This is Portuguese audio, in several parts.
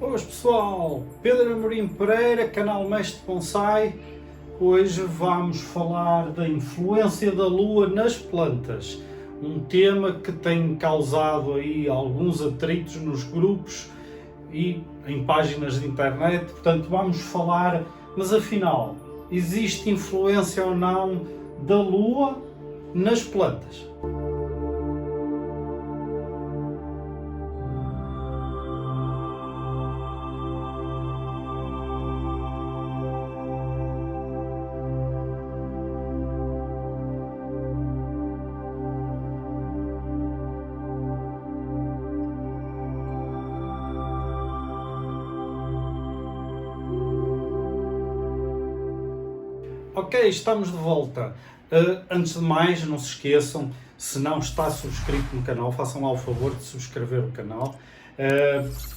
Boas pessoal, Pedro Amorim Pereira, canal Mestre Bonsai. Hoje vamos falar da influência da Lua nas plantas, um tema que tem causado aí alguns atritos nos grupos e em páginas de internet. Portanto, vamos falar, mas afinal, existe influência ou não da Lua nas plantas? Ok, estamos de volta. Antes de mais, não se esqueçam, se não está subscrito no canal, façam lá o favor de subscrever o canal.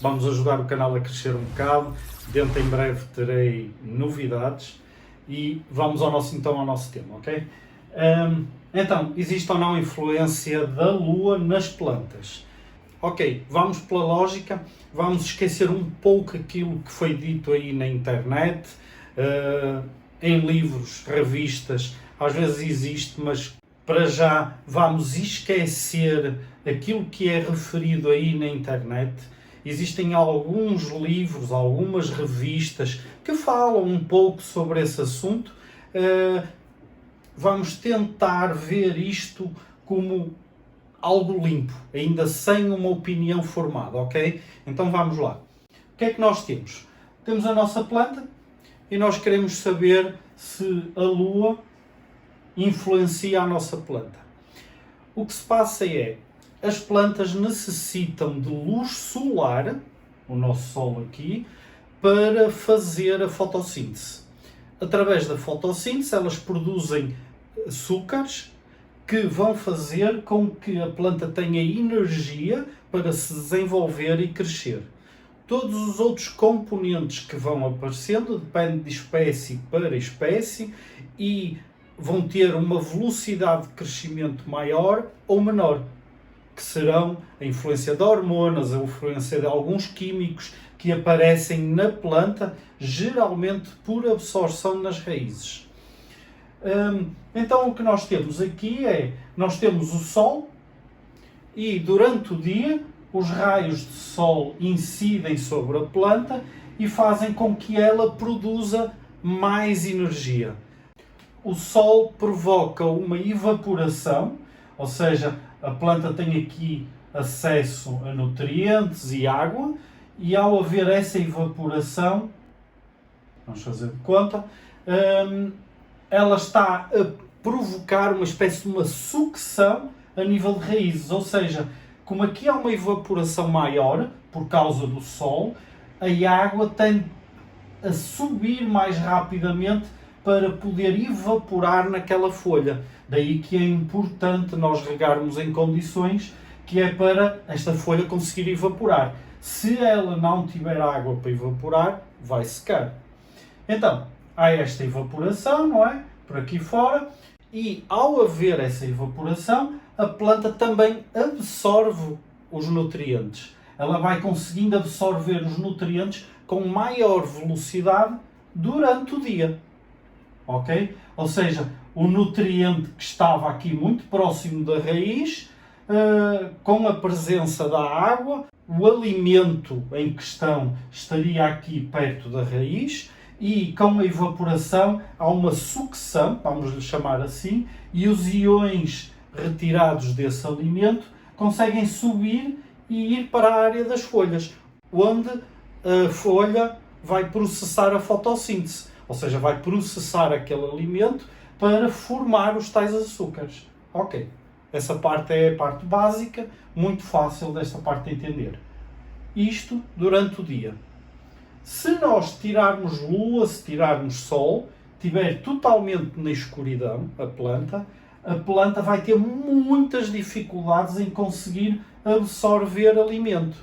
Vamos ajudar o canal a crescer um bocado. Dentro em breve terei novidades e vamos então ao nosso tema, ok? Então, existe ou não influência da Lua nas plantas? Ok, vamos pela lógica, vamos esquecer um pouco aquilo que foi dito aí na internet, em livros, revistas, às vezes existe, mas para já vamos esquecer aquilo que é referido aí na internet. Existem alguns livros, algumas revistas que falam um pouco sobre esse assunto. Vamos tentar ver isto como algo limpo, ainda sem uma opinião formada, ok? Então vamos lá. O que é que nós temos? Temos a nossa planta e nós queremos saber se a Lua influencia a nossa planta. O que se passa é, as plantas necessitam de luz solar, o nosso Sol aqui, para fazer a fotossíntese. Através da fotossíntese, elas produzem açúcares que vão fazer com que a planta tenha energia para se desenvolver e crescer. Todos os outros componentes que vão aparecendo dependem de espécie para espécie e vão ter uma velocidade de crescimento maior ou menor, que serão a influência de hormonas, a influência de alguns químicos que aparecem na planta, geralmente por absorção nas raízes. Então o que nós temos aqui é, nós temos o Sol e durante o dia os raios de sol incidem sobre a planta e fazem com que ela produza mais energia. O sol provoca uma evaporação, ou seja, a planta tem aqui acesso a nutrientes e água, e ao haver essa evaporação, vamos fazer de conta, ela está a provocar uma espécie de uma sucção a nível de raízes, ou seja, como aqui há uma evaporação maior, por causa do Sol, a água tende a subir mais rapidamente para poder evaporar naquela folha. Daí que é importante nós regarmos em condições que é para esta folha conseguir evaporar. Se ela não tiver água para evaporar, vai secar. Então, há esta evaporação, não é? Por aqui fora. E ao haver essa evaporação, a planta também absorve os nutrientes. Ela vai conseguindo absorver os nutrientes com maior velocidade durante o dia. Ok? Ou seja, o nutriente que estava aqui muito próximo da raiz, com a presença da água, o alimento em questão estaria aqui perto da raiz, e com a evaporação há uma sucção, vamos lhe chamar assim, e os íons retirados desse alimento conseguem subir e ir para a área das folhas, onde a folha vai processar a fotossíntese, ou seja, vai processar aquele alimento para formar os tais açúcares. Ok, essa parte é a parte básica, muito fácil desta parte de entender. Isto durante o dia. Se nós tirarmos lua, se tirarmos sol, estiver totalmente na escuridão, a planta vai ter muitas dificuldades em conseguir absorver alimento.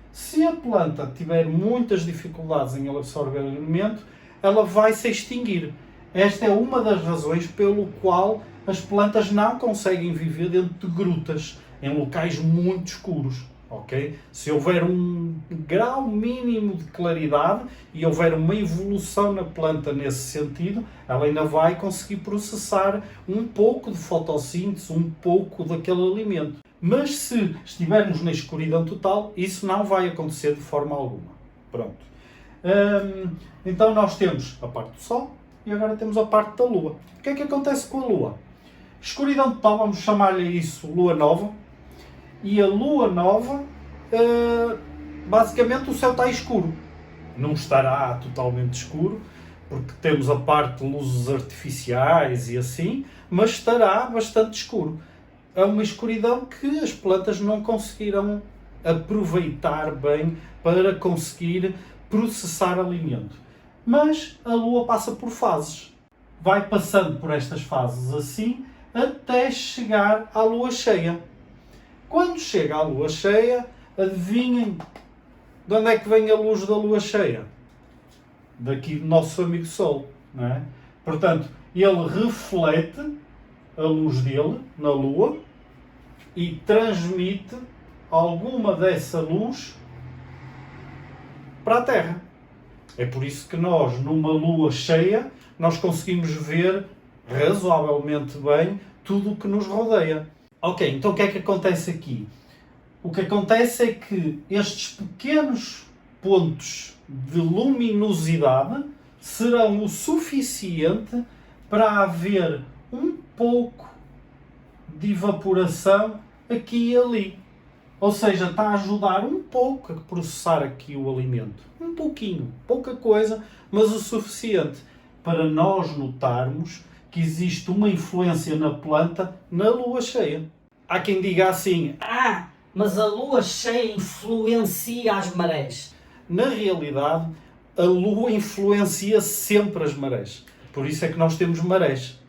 Se a planta tiver muitas dificuldades em absorver alimento, ela vai se extinguir. Esta é uma das razões pelo qual as plantas não conseguem viver dentro de grutas, em locais muito escuros. ok? Se houver um grau mínimo de claridade e houver uma evolução na planta nesse sentido, ela ainda vai conseguir processar um pouco de fotossíntese, um pouco daquele alimento. Mas se estivermos na escuridão total, isso não vai acontecer de forma alguma. Pronto. Então nós temos a parte do Sol e agora temos a parte da Lua. O que é que acontece com a Lua? Escuridão total, vamos chamar-lhe isso Lua Nova. E a Lua Nova, basicamente o céu está escuro. Não estará totalmente escuro, porque temos a parte de luzes artificiais e assim, mas estará bastante escuro. É uma escuridão que as plantas não conseguirão aproveitar bem para conseguir processar alimento. Mas a Lua passa por fases. Vai passando por estas fases assim, até chegar à Lua cheia. Quando chega à Lua cheia, adivinhem de onde é que vem a luz da Lua cheia? Daqui do nosso amigo Sol, não é? Portanto, ele reflete a luz dele na Lua e transmite alguma dessa luz para a Terra. É por isso que nós, numa Lua cheia, nós conseguimos ver razoavelmente bem tudo o que nos rodeia. Ok, então o que é que acontece aqui? O que acontece é que estes pequenos pontos de luminosidade serão o suficiente para haver um pouco de evaporação aqui e ali. Ou seja, está a ajudar um pouco a processar aqui o alimento. Um pouquinho, pouca coisa, mas o suficiente para nós notarmos que existe uma influência na planta na lua cheia. Há quem diga assim: mas a lua cheia influencia as marés. Na realidade, a lua influencia sempre as marés. Por isso é que nós temos marés.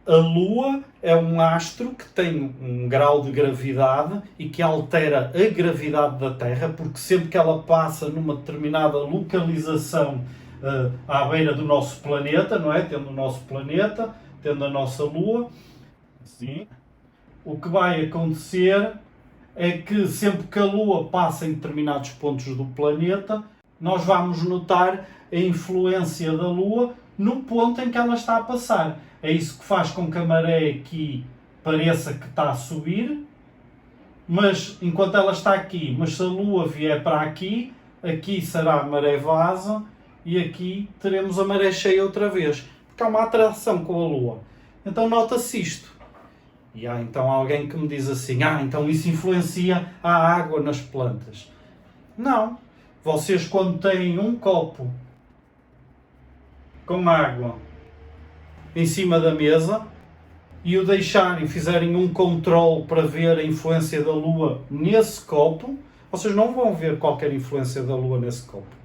A lua é um astro que tem um grau de gravidade e que altera a gravidade da Terra, porque sempre que ela passa numa determinada localização à beira do nosso planeta, não é? Tendo o nosso planeta, tendo a nossa lua, sim, o que vai acontecer é que sempre que a lua passa em determinados pontos do planeta, nós vamos notar a influência da lua no ponto em que ela está a passar. É isso que faz com que a maré aqui pareça que está a subir, mas enquanto ela está aqui, mas se a lua vier para aqui, aqui será a maré vaza e aqui teremos a maré cheia outra vez, porque há uma atração com a lua. Então nota-se isto. E há então alguém que me diz assim: então isso influencia a água nas plantas. Não. Vocês, quando têm um copo com água em cima da mesa e o deixarem, fizerem um controle para ver a influência da lua nesse copo, vocês não vão ver qualquer influência da lua nesse copo.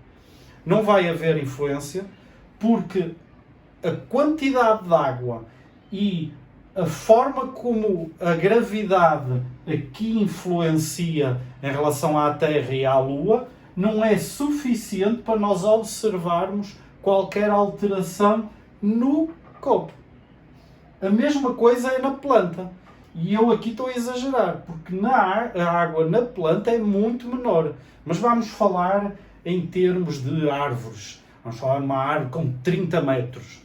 Não vai haver influência, porque a quantidade de água e a forma como a gravidade aqui influencia em relação à Terra e à Lua não é suficiente para nós observarmos qualquer alteração no copo. A mesma coisa é na planta. E eu aqui estou a exagerar, porque a água na planta é muito menor. Mas vamos falar em termos de árvores. Vamos falar de uma árvore com 30 metros.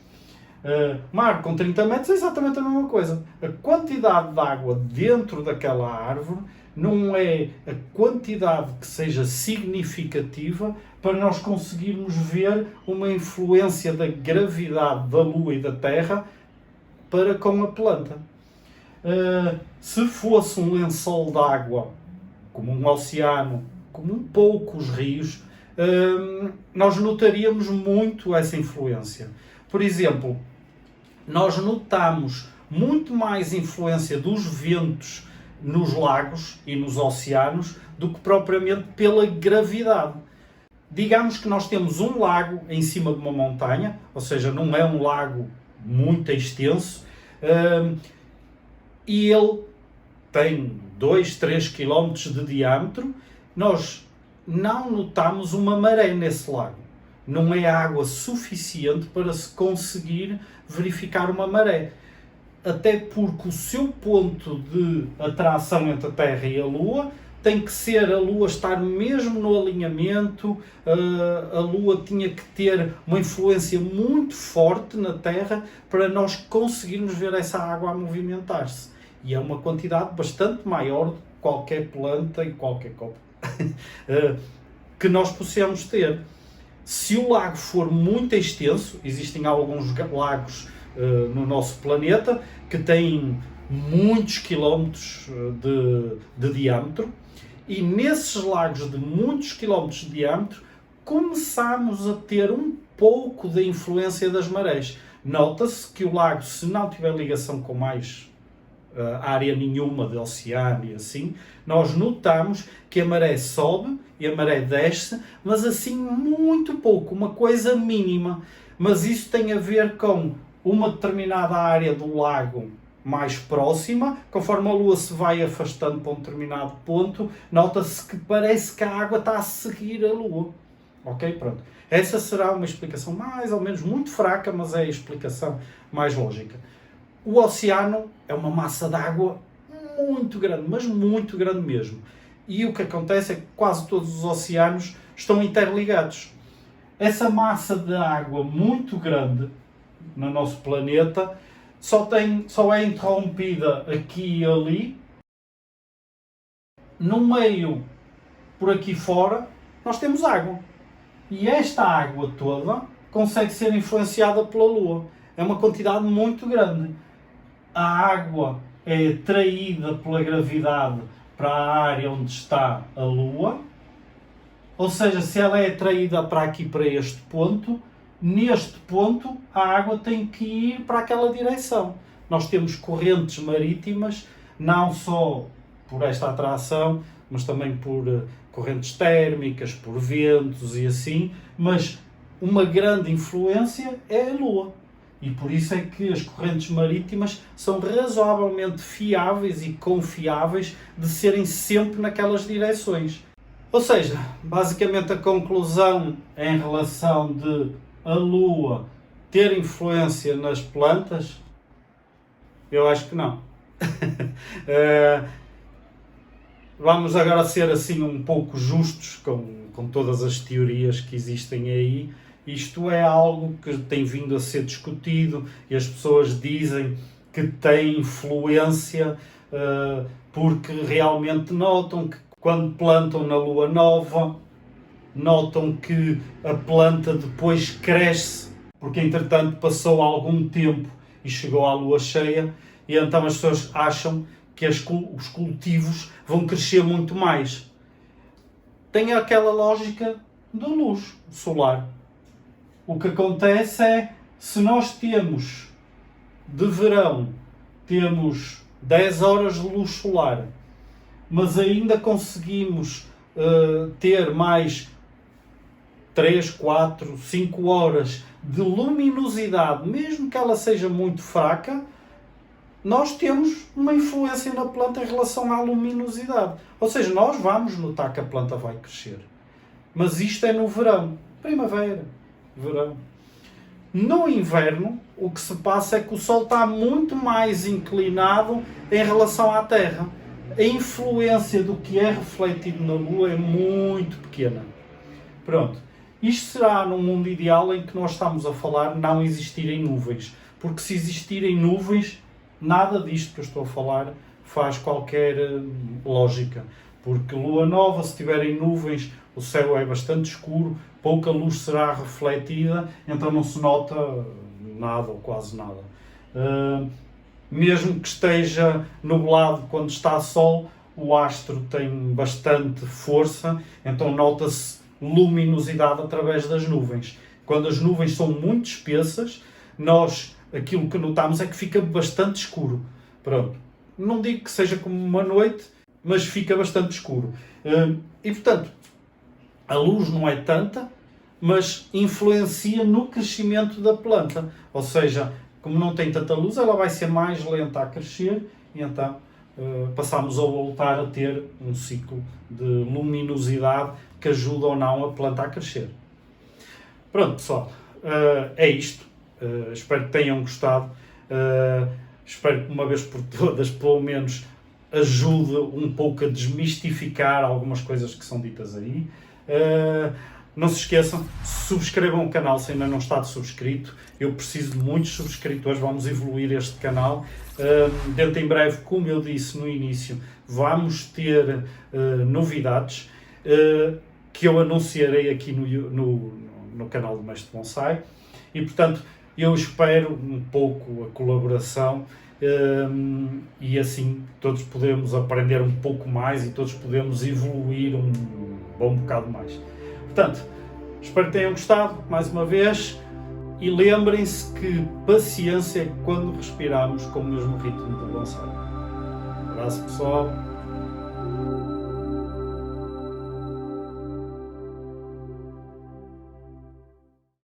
Uma árvore com 30 metros é exatamente a mesma coisa. A quantidade de água dentro daquela árvore não é a quantidade que seja significativa para nós conseguirmos ver uma influência da gravidade da Lua e da Terra para com a planta. Se fosse um lençol de água, como um oceano, como um pouco os rios, nós notaríamos muito essa influência. Por exemplo, nós notamos muito mais influência dos ventos nos lagos e nos oceanos do que propriamente pela gravidade. Digamos que nós temos um lago em cima de uma montanha, ou seja, não é um lago muito extenso, e ele tem 2, 3 km de diâmetro. Nós não notamos uma maré nesse lago. Não é água suficiente para se conseguir verificar uma maré. Até porque o seu ponto de atração entre a Terra e a Lua tem que ser a Lua estar mesmo no alinhamento, a Lua tinha que ter uma influência muito forte na Terra para nós conseguirmos ver essa água a movimentar-se. E é uma quantidade bastante maior de qualquer planta e qualquer copo que nós possamos ter. Se o lago for muito extenso, existem alguns lagos no nosso planeta que têm muitos quilómetros de diâmetro, e nesses lagos de muitos quilómetros de diâmetro começamos a ter um pouco da influência das marés. Nota-se que o lago, se não tiver ligação com mais área nenhuma de oceano e assim, nós notamos que a maré sobe e a maré desce, mas assim muito pouco, uma coisa mínima. Mas isso tem a ver com uma determinada área do lago mais próxima, conforme a Lua se vai afastando para um determinado ponto, nota-se que parece que a água está a seguir a Lua. Ok? Pronto. Essa será uma explicação mais ou menos muito fraca, mas é a explicação mais lógica. O oceano é uma massa de água muito grande, mas muito grande mesmo. E o que acontece é que quase todos os oceanos estão interligados. Essa massa de água muito grande no nosso planeta só é interrompida aqui e ali. No meio, por aqui fora, nós temos água. E esta água toda consegue ser influenciada pela Lua. É uma quantidade muito grande. A água é atraída pela gravidade para a área onde está a Lua. Ou seja, se ela é atraída para aqui, para este ponto, neste ponto a água tem que ir para aquela direção. Nós temos correntes marítimas, não só por esta atração, mas também por correntes térmicas, por ventos e assim, mas uma grande influência é a Lua. E por isso é que as correntes marítimas são razoavelmente fiáveis e confiáveis de serem sempre naquelas direções. Ou seja, basicamente a conclusão em relação de a Lua ter influência nas plantas, eu acho que não. Vamos agora ser assim um pouco justos com todas as teorias que existem aí. Isto é algo que tem vindo a ser discutido e as pessoas dizem que tem influência porque realmente notam que quando plantam na lua nova, notam que a planta depois cresce, porque entretanto passou algum tempo e chegou à lua cheia, e então as pessoas acham que os cultivos vão crescer muito mais. Tem aquela lógica da luz solar. O que acontece é, se nós temos de verão, temos 10 horas de luz solar, mas ainda conseguimos ter mais 3, 4, 5 horas de luminosidade, mesmo que ela seja muito fraca, nós temos uma influência na planta em relação à luminosidade. Ou seja, nós vamos notar que a planta vai crescer. Mas isto é no verão, primavera, verão. No inverno, o que se passa é que o Sol está muito mais inclinado em relação à Terra. A influência do que é refletido na Lua é muito pequena. Pronto. Isto será num mundo ideal em que nós estamos a falar não existirem nuvens. Porque se existirem nuvens, nada disto que eu estou a falar faz qualquer lógica. Porque lua nova, se tiverem nuvens, o céu é bastante escuro, pouca luz será refletida, então não se nota nada ou quase nada. Mesmo que esteja nublado quando está sol, o astro tem bastante força, então nota-se luminosidade através das nuvens. Quando as nuvens são muito espessas, aquilo que notamos é que fica bastante escuro. Pronto. Não digo que seja como uma noite, mas fica bastante escuro. E portanto, a luz não é tanta, mas influencia no crescimento da planta. Ou seja, como não tem tanta luz, ela vai ser mais lenta a crescer e então passamos a voltar a ter um ciclo de luminosidade que ajuda ou não a planta a crescer. Pronto, pessoal, é isto. Espero que tenham gostado. Espero que uma vez por todas, pelo menos, ajude um pouco a desmistificar algumas coisas que são ditas aí. Não se esqueçam, subscrevam o canal se ainda não está subscrito. Eu preciso de muitos subscritores, vamos evoluir este canal. Dentro em breve, como eu disse no início, vamos ter novidades que eu anunciarei aqui no canal do Mestre Bonsai. E, portanto, eu espero um pouco a colaboração e assim todos podemos aprender um pouco mais e todos podemos evoluir um bom bocado mais. Portanto, espero que tenham gostado mais uma vez e lembrem-se que paciência é quando respiramos com o mesmo ritmo do bonsai. Um abraço, pessoal.